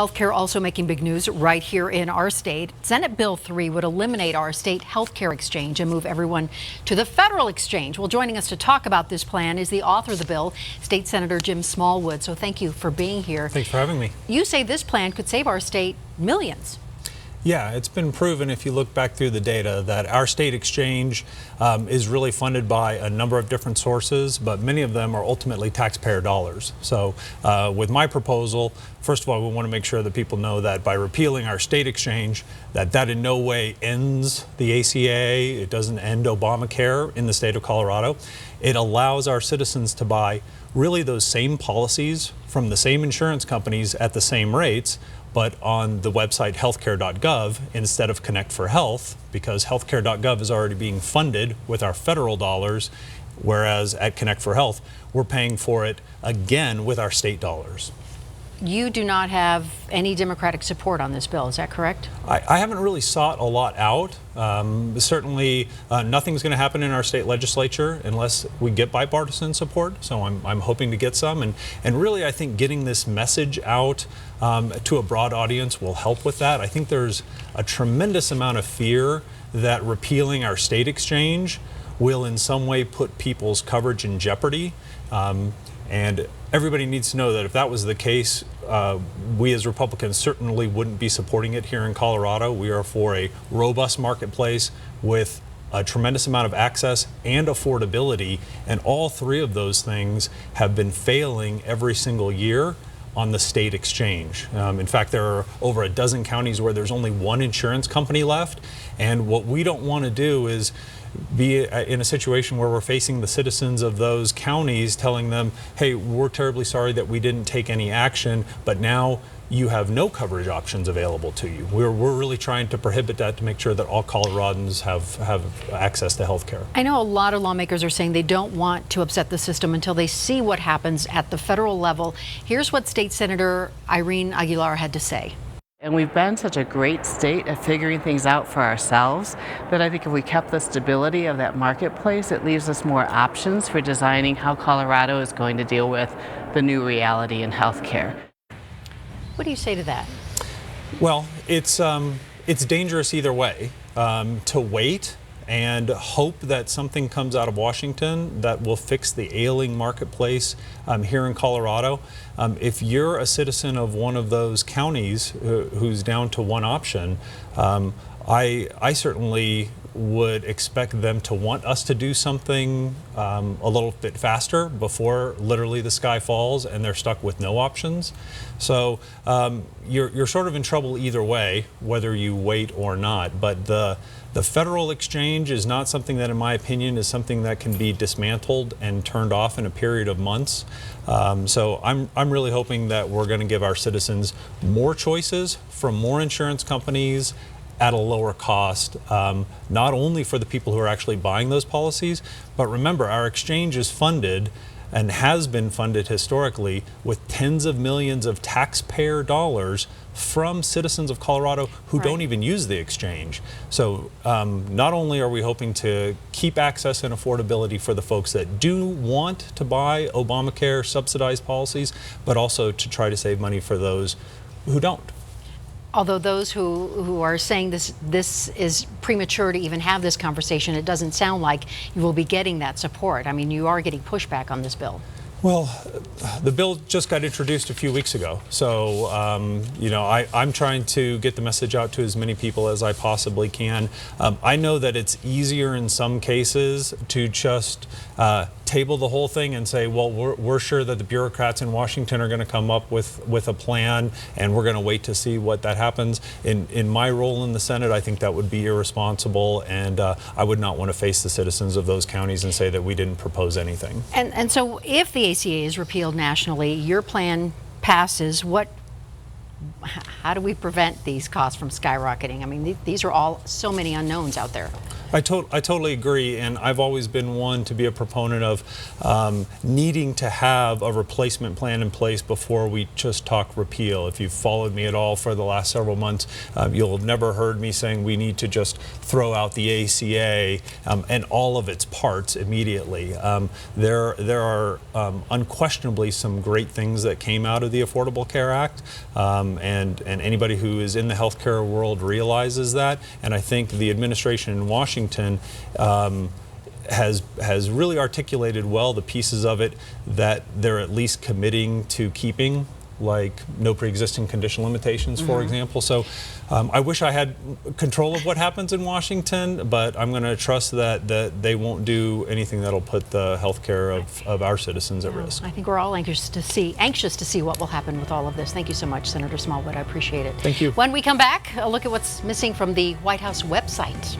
Healthcare also making big news right here in our state. Senate Bill 3 would eliminate our state healthcare exchange and move everyone to the federal exchange. Well, joining us to talk about this plan is the author of the bill, State Senator Jim Smallwood. So thank you for being here. Thanks for having me. You say this plan could save our state millions. Yeah, it's been proven, if you look back through the data, that our state exchange is really funded by a number of different sources, but many of them are ultimately taxpayer dollars. So with my proposal, first of all, we want to make sure that people know that by repealing our state exchange, that in no way ends the ACA. It doesn't end Obamacare in the state of Colorado. It allows our citizens to buy really those same policies from the same insurance companies at the same rates, but on the website healthcare.gov instead of Connect for Health, because healthcare.gov is already being funded with our federal dollars, whereas at Connect for Health, we're paying for it again with our state dollars. You do not have any Democratic support on this bill, is that correct? I haven't really sought a lot out. Certainly nothing's going to happen in our state legislature unless we get bipartisan support, so I'm hoping to get some. And really I think getting this message out to a broad audience will help with that. I think there's a tremendous amount of fear that repealing our state exchange will in some way put people's coverage in jeopardy. And everybody needs to know that if that was the case, we as Republicans certainly wouldn't be supporting it here in Colorado. We are for a robust marketplace with a tremendous amount of access and affordability, and all three of those things have been failing every single year on the state exchange. In fact, there are over a dozen counties where there's only one insurance company left, and what we don't want to do is be in a situation where we're facing the citizens of those counties telling them, hey, we're terribly sorry that we didn't take any action, but now you have no coverage options available to you. We're really trying to prohibit that to make sure that all Coloradans have access to health care. I know a lot of lawmakers are saying they don't want to upset the system until they see what happens at the federal level. Here's what State Senator Irene Aguilar had to say. And we've been such a great state at figuring things out for ourselves that I think if we kept the stability of that marketplace, it leaves us more options for designing how Colorado is going to deal with the new reality in healthcare. What do you say to that? Well, it's dangerous either way. To wait and hope that something comes out of Washington that will fix the ailing marketplace here in Colorado. If you're a citizen of one of those counties who's down to one option, I certainly would expect them to want us to do something a little bit faster before literally the sky falls and they're stuck with no options. So you're sort of in trouble either way, whether you wait or not. But the federal exchange is not something that, in my opinion, is something that can be dismantled and turned off in a period of months. So I'm really hoping that we're going to give our citizens more choices from more insurance companies at a lower cost, not only for the people who are actually buying those policies, but remember, our exchange is funded and has been funded historically with tens of millions of taxpayer dollars from citizens of Colorado who don't even use the exchange. So not only are we hoping to keep access and affordability for the folks that do want to buy Obamacare subsidized policies, but also to try to save money for those who don't. Although those who are saying this is premature to even have this conversation, it doesn't sound like you will be getting that support. I mean, you are getting pushback on this bill. Well, the bill just got introduced a few weeks ago, so you know, I'm trying to get the message out to as many people as I possibly can. I know that it's easier in some cases to just table the whole thing and say, well, we're sure that the bureaucrats in Washington are going to come up with a plan, and we're going to wait to see what that happens. In my role in the Senate, I think that would be irresponsible, and I would not want to face the citizens of those counties and say that we didn't propose anything. And so if the ACA is repealed nationally, your plan passes, how do we prevent these costs from skyrocketing? I mean, these are all so many unknowns out there. I totally agree, and I've always been one to be a proponent of needing to have a replacement plan in place before we just talk repeal. If you've followed me at all for the last several months, you'll have never heard me saying we need to just throw out the ACA and all of its parts immediately. There are unquestionably some great things that came out of the Affordable Care Act, and anybody who is in the healthcare world realizes that. And I think the administration in Washington has really articulated well the pieces of it that they're at least committing to keeping, like no pre-existing condition limitations, for example. So I wish I had control of what happens in Washington, but I'm going to trust that they won't do anything that'll put the health care of our citizens at risk. I think we're all anxious to see what will happen with all of this. Thank you so much, Senator Smallwood. I appreciate it. Thank you. When we come back, a look at what's missing from the White House website.